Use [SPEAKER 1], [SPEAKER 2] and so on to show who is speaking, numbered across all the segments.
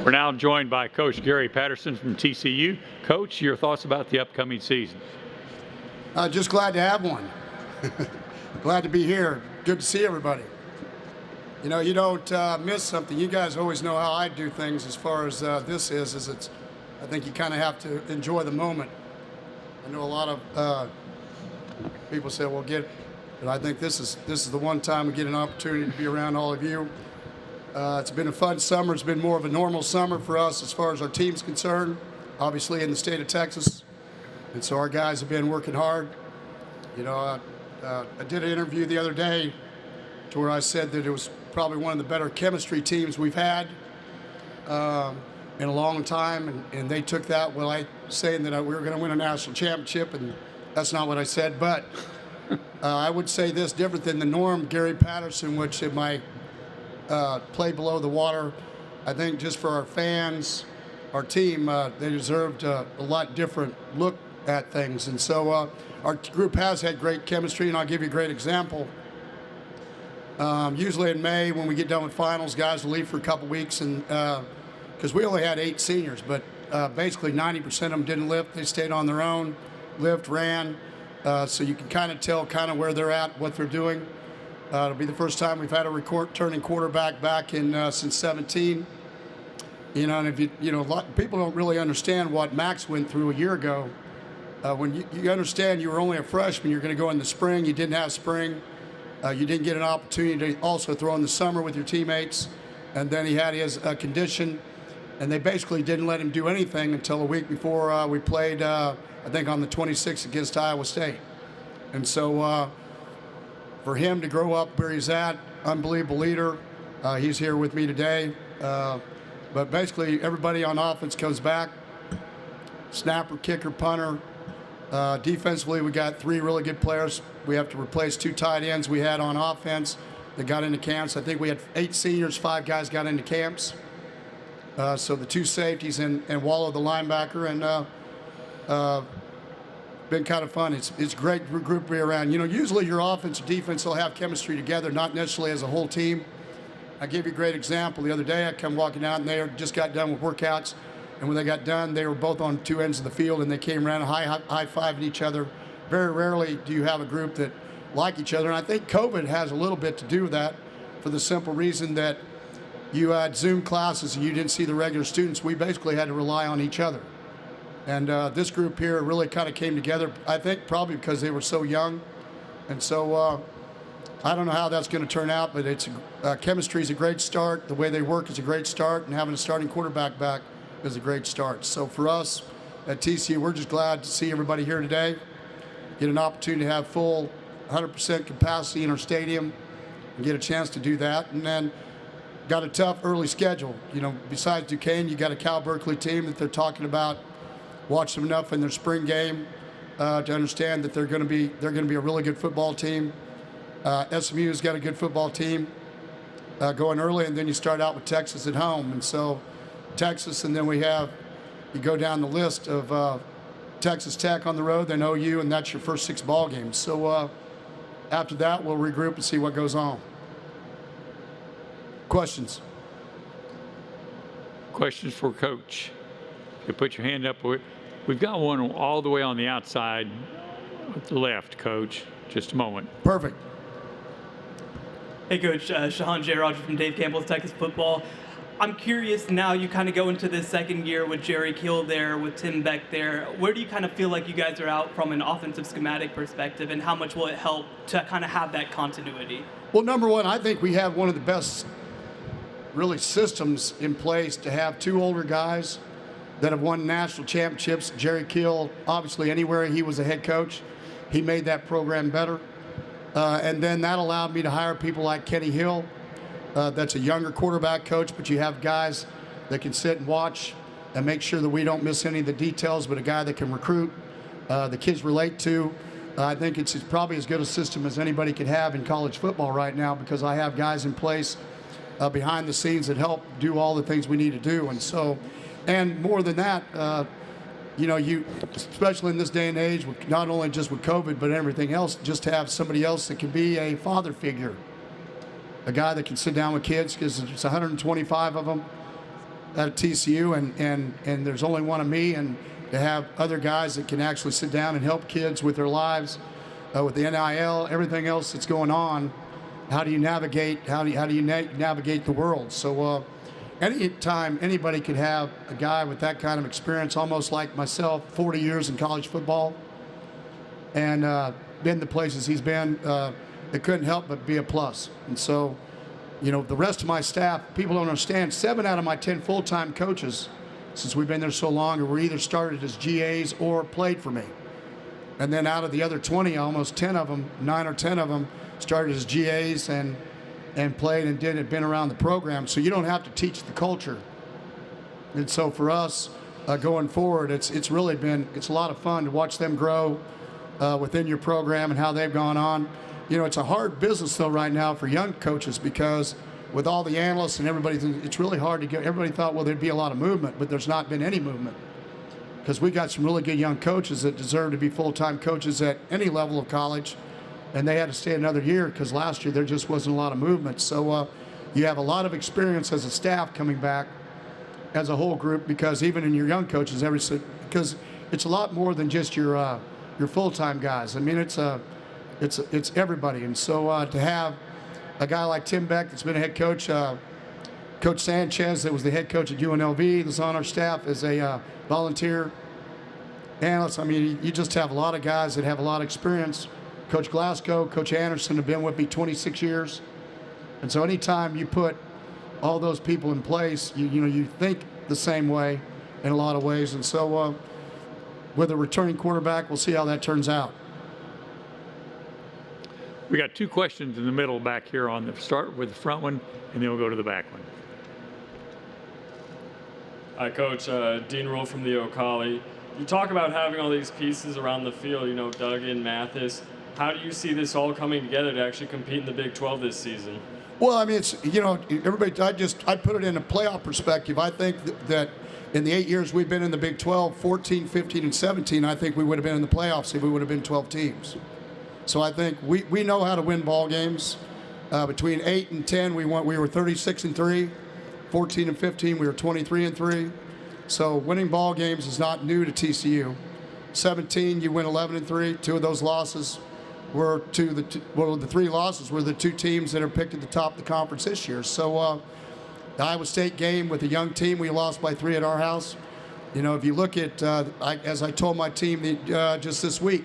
[SPEAKER 1] We're now joined by Coach Gary Patterson from TCU. Coach, your thoughts about the upcoming season?
[SPEAKER 2] Just glad to have one. Glad to be here. Good to see everybody. You know, you don't miss something. You guys always know how I do things as far as this is it's, I think you kind of have to enjoy the moment. I know a lot of people say, well, but I think this is the one time we get an opportunity to be around all of you. It's been a fun summer. It's been more of a normal summer for us as far as our team's concerned, obviously in the state of Texas. And so our guys have been working hard. You know, I did an interview the other day to where I said that it was probably one of the better chemistry teams we've had in a long time. And they took that, well, saying that we were going to win a national championship, and that's not what I said. But I would say this, different than the norm, Gary Patterson, which in my play below the water, I think just for our fans, our team, they deserved a lot different look at things. And so our group has had great chemistry, and I'll give you a great example. Usually in May, when we get done with finals, guys will leave for a couple weeks, and because we only had 8 seniors, but basically 90% of them didn't lift. They stayed on their own, lived, ran, so you can kind of tell where they're at, what they're doing. It'll be the first time we've had a returning quarterback back in since 17. You know, and if a lot of people don't really understand what Max went through a year ago. When you understand you were only a freshman, you're going to go in the spring. You didn't have spring. You didn't get an opportunity to also throw in the summer with your teammates. And then he had his condition, and they basically didn't let him do anything until a week before we played, I think on the 26th against Iowa State. And so for him to grow up where he's at, unbelievable leader. He's here with me today. But basically, everybody on offense comes back. Snapper, kicker, punter. Defensively, we got 3 really good players. We have to replace 2 tight ends we had on offense that got into camps. I think we had 8 seniors, 5 guys got into camps. So the 2 safeties and Wallow, the linebacker, and been kind of fun. It's a great group to be around. You know, usually your offense and defense will have chemistry together, not necessarily as a whole team. I gave you a great example. The other day I come walking out, and they just got done with workouts. And when they got done, they were both on 2 ends of the field, and they came around and high-fiving each other. Very rarely do you have a group that like each other. And I think COVID has a little bit to do with that, for the simple reason that you had Zoom classes and you didn't see the regular students. We basically had to rely on each other. And this group here really kind of came together, I think probably because they were so young. And so I don't know how that's going to turn out, but chemistry is a great start. The way they work is a great start, and having a starting quarterback back is a great start. So for us at TCU, we're just glad to see everybody here today, get an opportunity to have full 100% capacity in our stadium and get a chance to do that. And then got a tough early schedule. You know, besides Duquesne, you got a Cal Berkeley team that they're talking about. Watch them enough in their spring game to understand that they're going to be a really good football team. SMU's got a good football team going early, and then you start out with Texas at home. And so Texas, and then you go down the list of Texas Tech on the road, then OU, and that's your first 6 ball games. So after that, we'll regroup and see what goes on. Questions?
[SPEAKER 1] Questions for Coach? You put your hand up. We've got one all the way on the outside, to the left, Coach. Just a moment.
[SPEAKER 2] Perfect.
[SPEAKER 3] Hey, Coach. Shahan J. Rogers from Dave Campbell's Texas Football. I'm curious, now you kind of go into this second year with Jerry Kill there, with Tim Beck there. Where do you kind of feel like you guys are out from an offensive schematic perspective, and how much will it help to kind of have that continuity?
[SPEAKER 2] Well, number one, I think we have one of the best, really, systems in place to have 2 older guys that have won national championships. Jerry Kill, obviously, anywhere he was a head coach, he made that program better. And then that allowed me to hire people like Kenny Hill. That's a younger quarterback coach, but you have guys that can sit and watch and make sure that we don't miss any of the details, but a guy that can recruit, the kids relate to. I think it's probably as good a system as anybody could have in college football right now, because I have guys in place behind the scenes that help do all the things we need to do. And so, and more than that, you know, especially in this day and age, with not only just with COVID, but everything else, just to have somebody else that can be a father figure, a guy that can sit down with kids, because there's 125 of them. at TCU, and there's only one of me, and to have other guys that can actually sit down and help kids with their lives, with the NIL, everything else that's going on. How do you navigate? How do you navigate the world? So anytime anybody could have a guy with that kind of experience, almost like myself, 40 years in college football, and been the places he's been, it couldn't help but be a plus. And so, you know, the rest of my staff, people don't understand, 7 out of my 10 full-time coaches, since we've been there so long, were either started as GAs or played for me. And then out of the other 20, almost 10 of them, 9 or 10 of them, started as GAs and played and had been around the program. So you don't have to teach the culture. And so for us, going forward, it's really been, it's a lot of fun to watch them grow within your program and how they've gone on. You know, it's a hard business though right now for young coaches, because with all the analysts and everybody, it's really hard to get. Everybody thought, well, there'd be a lot of movement, but there's not been any movement, because we got some really good young coaches that deserve to be full-time coaches at any level of college, and they had to stay another year because last year there just wasn't a lot of movement. So you have a lot of experience as a staff coming back as a whole group, because even in your young coaches, because it's a lot more than just your full-time guys. I mean, it's everybody. And so to have a guy like Tim Beck that's been a head coach, Coach Sanchez that was the head coach at UNLV, that's on our staff as a volunteer analyst. I mean, you just have a lot of guys that have a lot of experience. Coach Glasgow, Coach Anderson have been with me 26 years. And so anytime you put all those people in place, you think the same way in a lot of ways. And so with a returning quarterback, we'll see how that turns out.
[SPEAKER 1] We got 2 questions in the middle back here. On the start with the front one, and then we'll go to the back one.
[SPEAKER 4] Hi, Coach. Dean Rule from the Ocali. You talk about having all these pieces around the field, you know, Duggan, Mathis. How do you see this all coming together to actually compete in the Big 12 this season?
[SPEAKER 2] Well, I mean, it's, you know, everybody, I put it in a playoff perspective. I think that in the 8 years we've been in the Big 12, 14, 15, and 17, I think we would have been in the playoffs if we would have been 12 teams. So I think we know how to win ball games. Between 8 and 10, we were 36-3. 14 and 15, we were 23-3. So winning ball games is not new to TCU. 17, you win 11-3. 2 of those losses were the 3 losses were the 2 teams that are picked at the top of the conference this year. So the Iowa State game with a young team, we lost by 3 at our house. You know, if you look at, as I told my team just this week,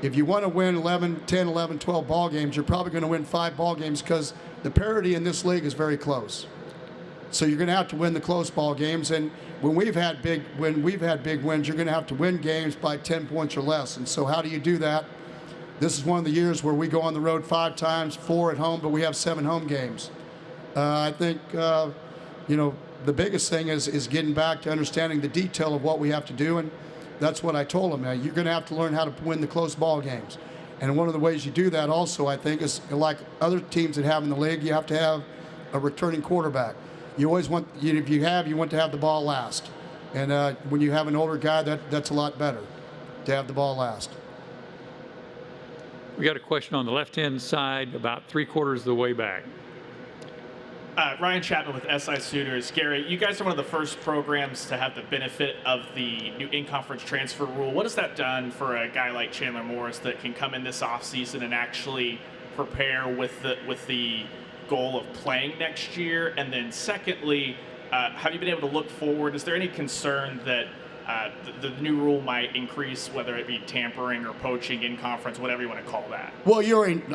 [SPEAKER 2] if you want to win 10, 11, 12 ball games, you're probably going to win 5 ball games, because the parity in this league is very close. So you're going to have to win the close ball games, and when we've had big wins, you're going to have to win games by 10 points or less. And so how do you do that? This is one of the years where we go on the road 5 times, 4 at home, but we have 7 home games. I think you know, the biggest thing is getting back to understanding the detail of what we have to do, and that's what I told them. You're going to have to learn how to win the close ball games. And one of the ways you do that also, I think, is like other teams that have in the league, you have to have a returning quarterback. You always want, if you want to have the ball last. And when you have an older guy, that's a lot better to have the ball last.
[SPEAKER 1] We got a question on the left-hand side, about 3/4 of the way back.
[SPEAKER 5] Ryan Chapman with SI Sooners. Gary, you guys are one of the first programs to have the benefit of the new in-conference transfer rule. What has that done for a guy like Chandler Morris that can come in this offseason and actually prepare with the goal of playing next year? And then secondly, have you been able to look forward? Is there any concern that the new rule might increase, whether it be tampering or poaching in conference, whatever you want to call that?
[SPEAKER 2] Well,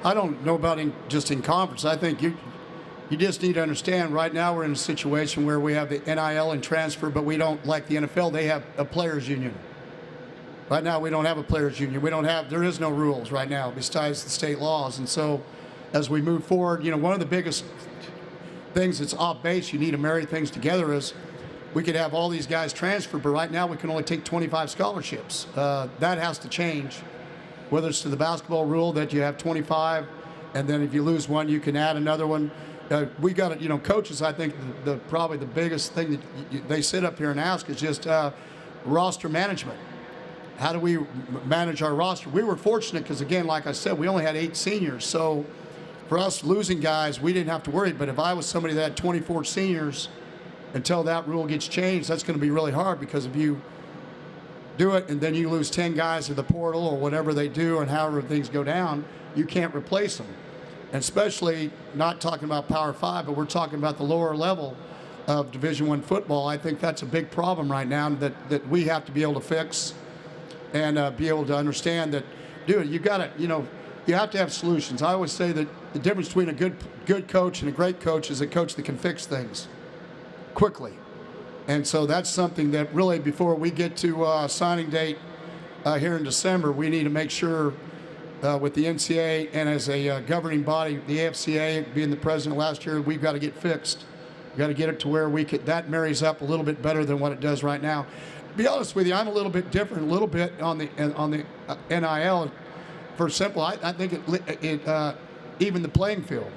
[SPEAKER 2] I don't know about just in conference. I think you just need to understand right now we're in a situation where we have the NIL and transfer, but we don't, like the NFL, they have a players union. Right now we don't have a players union. There is no rules right now besides the state laws. And so as we move forward, you know, one of the biggest things that's off base, you need to marry things together, is we could have all these guys transfer, but right now we can only take 25 scholarships. That has to change, whether it's to the basketball rule that you have 25, and then if you lose one, you can add another one. We got to, you know, coaches, I think probably the biggest thing that they sit up here and ask is just roster management. How do we manage our roster? We were fortunate because, again, like I said, we only had 8 seniors. So for us losing guys, we didn't have to worry. But if I was somebody that had 24 seniors until that rule gets changed, that's going to be really hard, because if you do it and then you lose 10 guys to the portal or whatever they do and however things go down, you can't replace them. And especially not talking about Power 5, but we're talking about the lower level of Division I football. I think that's a big problem right now that we have to be able to fix and be able to understand that, dude, you got to, you have to have solutions. I always say that the difference between a good coach and a great coach is a coach that can fix things quickly. And so that's something that really, before we get to signing date here in December, we need to make sure with the NCAA and as a governing body, the AFCA being the president last year, we've got to get fixed. We've got to get it to where that marries up a little bit better than what it does right now. To be honest with you, I'm a little bit different, a little bit on the NIL. For simple, I think it evened the playing field.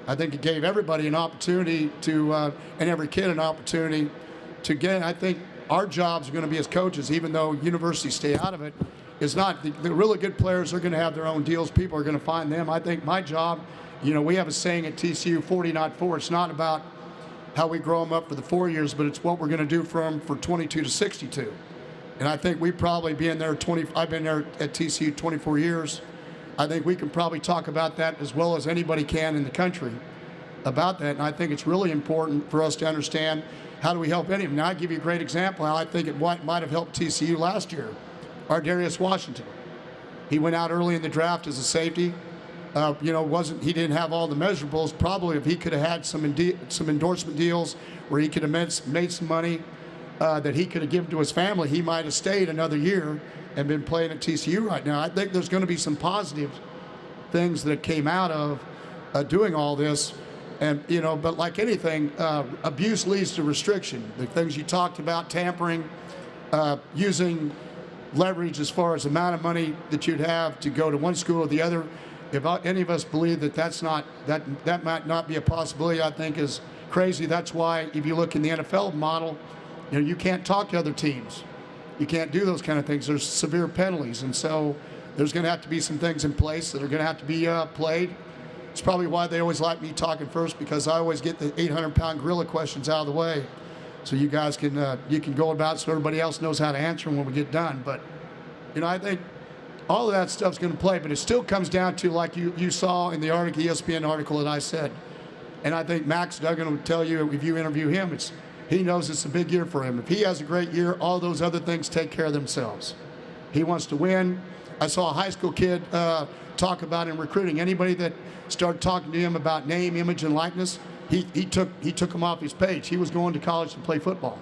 [SPEAKER 2] I think it gave everybody an opportunity to, and every kid an opportunity to get. I think our jobs are going to be as coaches, even though universities stay out of it, is not. The really good players are going to have their own deals. People are going to find them. I think my job, we have a saying at TCU, 40 not 4. It's not about how we grow them up for the 4 years, but it's what we're going to do for them for 22 to 62. And I think we probably being there I've been there at TCU 24 years. I think we can probably talk about that as well as anybody can in the country about that. And I think it's really important for us to understand how do we help any of them. Now, I'll give you a great example how I think it might have helped TCU last year. Our Darius Washington. He went out early in the draft as a safety. He didn't have all the measurables. Probably if he could have had some endorsement deals where he could have made some money that he could have given to his family, he might have stayed another year and been playing at TCU right now. I think there's going to be some positive things that came out of doing all this. And, but like anything, abuse leads to restriction. The things you talked about, tampering, using leverage as far as the amount of money that you'd have to go to one school or the other. If any of us believe that might not be a possibility, I think is crazy. That's why if you look in the NFL model, you can't talk to other teams. You can't do those kind of things. There's severe penalties. And so there's going to have to be some things in place that are going to have to be played. It's probably why they always like me talking first, because I always get the 800-pound gorilla questions out of the way. So you guys can you can go about so everybody else knows how to answer them when we get done. But, I think all of that stuff's going to play. But it still comes down to, like you saw in the article, ESPN article that I said. And I think Max Duggan would tell you, if you interview him, he knows it's a big year for him. If he has a great year, all those other things take care of themselves. He wants to win. I saw a high school kid talk about in recruiting. Anybody that started talking to him about name, image, and likeness, he took him off his page. He was going to college to play football.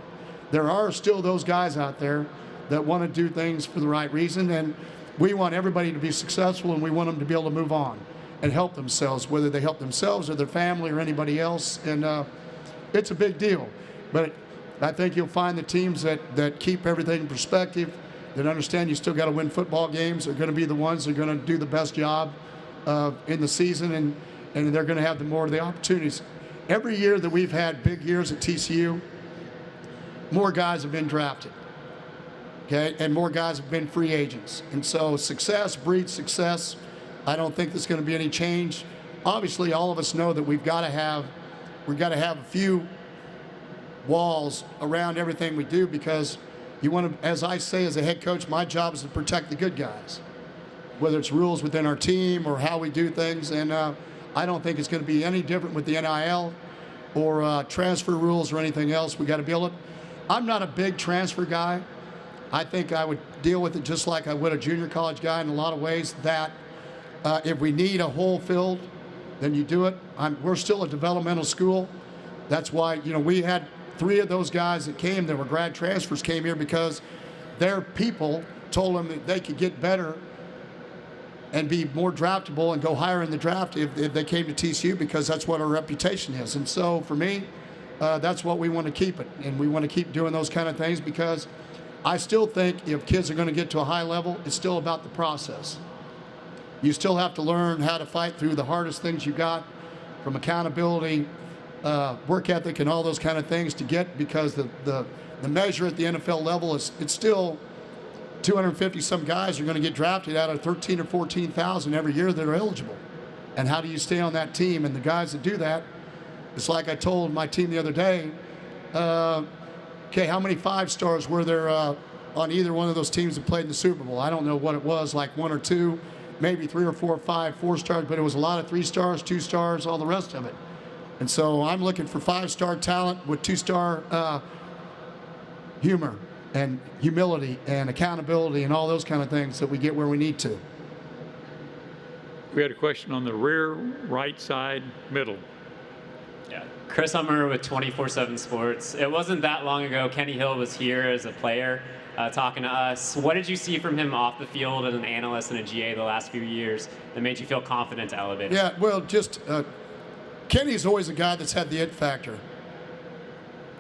[SPEAKER 2] There are still those guys out there that want to do things for the right reason, and we want everybody to be successful, and we want them to be able to move on and help themselves, whether they help themselves or their family or anybody else. And it's a big deal. But I think you'll find the teams that keep everything in perspective, that understand you still got to win football games, are going to be the ones that are going to do the best job in the season, and they're going to have more of the opportunities. Every year that we've had big years at TCU, more guys have been drafted, okay, and more guys have been free agents. And so success breeds success. I don't think there's going to be any change. Obviously, all of us know that we've got to have a few walls around everything we do, because you want to, as I say as a head coach, my job is to protect the good guys, whether it's rules within our team or how we do things. And I don't think it's going to be any different with the NIL or transfer rules or anything else. We got to be able to. I'm not a big transfer guy. I think I would deal with it just like I would a junior college guy in a lot of ways, that if we need a hole filled, then you do it. We're still a developmental school. That's why, we had 3 of those guys that came that were grad transfers came here because their people told them that they could get better and be more draftable and go higher in the draft if they came to TCU, because that's what our reputation is. And so for me, that's what we want to keep it. And we want to keep doing those kind of things, because I still think if kids are going to get to a high level, it's still about the process. You still have to learn how to fight through the hardest things you got, from accountability, work ethic, and all those kind of things to get, because the measure at the NFL level it's still 250 some guys are going to get drafted out of 13 or 14,000 every year that are eligible. And how do you stay on that team? And the guys that do that, it's like I told my team the other day, Okay, how many 5-stars were there on either one of those teams that played in the Super Bowl? I don't know what it was, like 1 or 2, maybe 3 or 4 or 5 4-stars, but it was a lot of 3 stars, 2 stars, all the rest of it. And so I'm looking for 5-star talent with 2-star humor and humility and accountability and all those kind of things that we get where we need to.
[SPEAKER 1] We had a question on the rear right side middle.
[SPEAKER 6] Yeah, Chris Hummer with 24/7 Sports. It wasn't that long ago Kenny Hill was here as a player talking to us. What did you see from him off the field as an analyst and a GA the last few years that made you feel confident to elevate him?
[SPEAKER 2] Yeah, well, just Kenny's always a guy that's had the it factor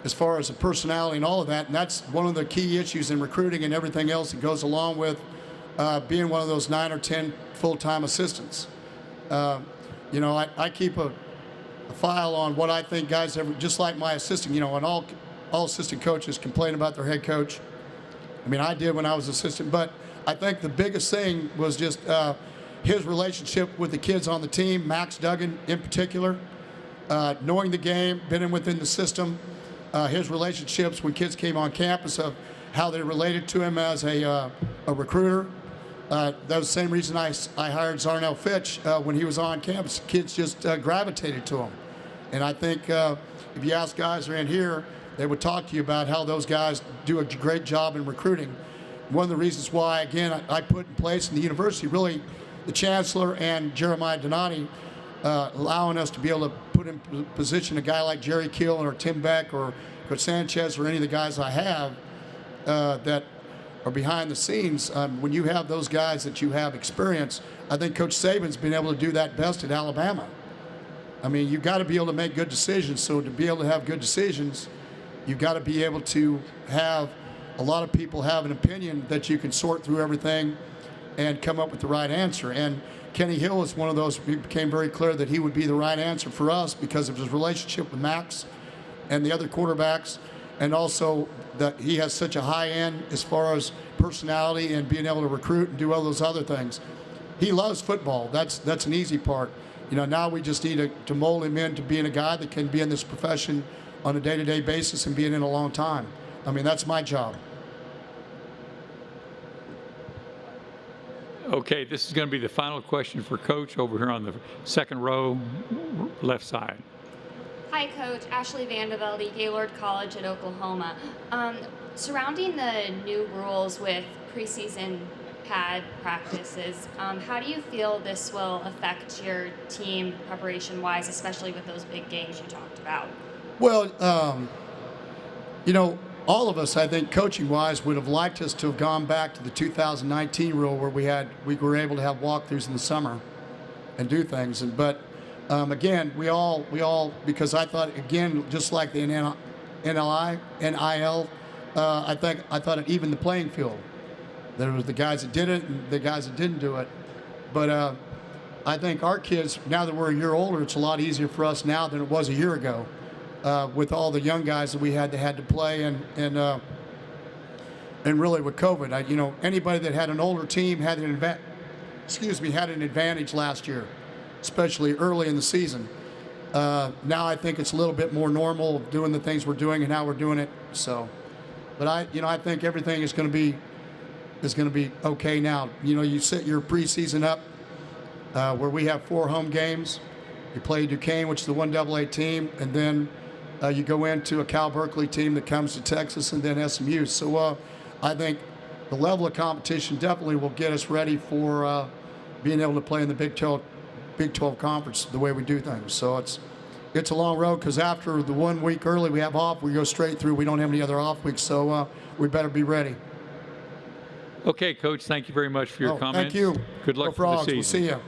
[SPEAKER 2] as far as the personality and all of that, and that's one of the key issues in recruiting and everything else that goes along with being one of those 9 or 10 full-time assistants. You know, I keep a file on what I think guys have, just like my assistant, you know, and all assistant coaches complain about their head coach. I mean, I did when I was assistant, but I think the biggest thing was just his relationship with the kids on the team, Max Duggan in particular, knowing the game, been within the system, his relationships when kids came on campus of how they related to him as a recruiter. That was the same reason I hired Zarnell Fitch when he was on campus. Kids just gravitated to him. And I think if you ask guys around here, they would talk to you about how those guys do a great job in recruiting. One of the reasons why, again, I put in place in the university, really, the chancellor and Jeremiah Donati allowing us to be able to put in position a guy like Jerry Kill or Tim Beck or Coach Sanchez or any of the guys I have that are behind the scenes. When you have those guys that you have experience, I think Coach Saban's been able to do that best at Alabama. I mean, you've got to be able to make good decisions. So to be able to have good decisions, you've got to be able to have a lot of people have an opinion that you can sort through everything and come up with the right answer. And Kenny Hill is one of those. It became very clear that he would be the right answer for us because of his relationship with Max and the other quarterbacks, and also that he has such a high end as far as personality and being able to recruit and do all those other things. He loves football. That's an easy part. You know, now we just need to mold him into being a guy that can be in this profession on a day-to-day basis and being in a long time. I mean, that's my job.
[SPEAKER 1] Okay, this is going to be the final question for Coach over here on the second row, left side.
[SPEAKER 7] Hi, Coach. Ashley Vandervelde, Gaylord College at Oklahoma. Surrounding the new rules with preseason pad practices, how do you feel this will affect your team preparation-wise, especially with those big games you talked about?
[SPEAKER 2] Well, you know, all of us, I think, coaching-wise, would have liked us to have gone back to the 2019 rule where we were able to have walkthroughs in the summer and do things. But again, we all, because I thought, again, just like the NIL, I thought it evened the playing field. There was the guys that did it and the guys that didn't do it. But I think our kids, now that we're a year older, it's a lot easier for us now than it was a year ago. With all the young guys that we had to play, and really with COVID, you know, anybody that had an older team had an advantage last year, especially early in the season. Now I think it's a little bit more normal doing the things we're doing and how we're doing it. So, but I think everything is going to be okay now. You know, you set your preseason up where we have 4 home games. You play Duquesne, which is the 1AA team, and then you go into a Cal Berkeley team that comes to Texas, and then SMU. So I think the level of competition definitely will get us ready for being able to play in the Big 12 conference the way we do things. So it's a long road because after the 1 week early we have off, we go straight through. We don't have any other off weeks, so we better be ready.
[SPEAKER 1] Okay, Coach, thank you very much for your comments.
[SPEAKER 2] Thank you.
[SPEAKER 1] Good luck
[SPEAKER 2] Go
[SPEAKER 1] for the
[SPEAKER 2] Frogs.
[SPEAKER 1] season.
[SPEAKER 2] We'll see you.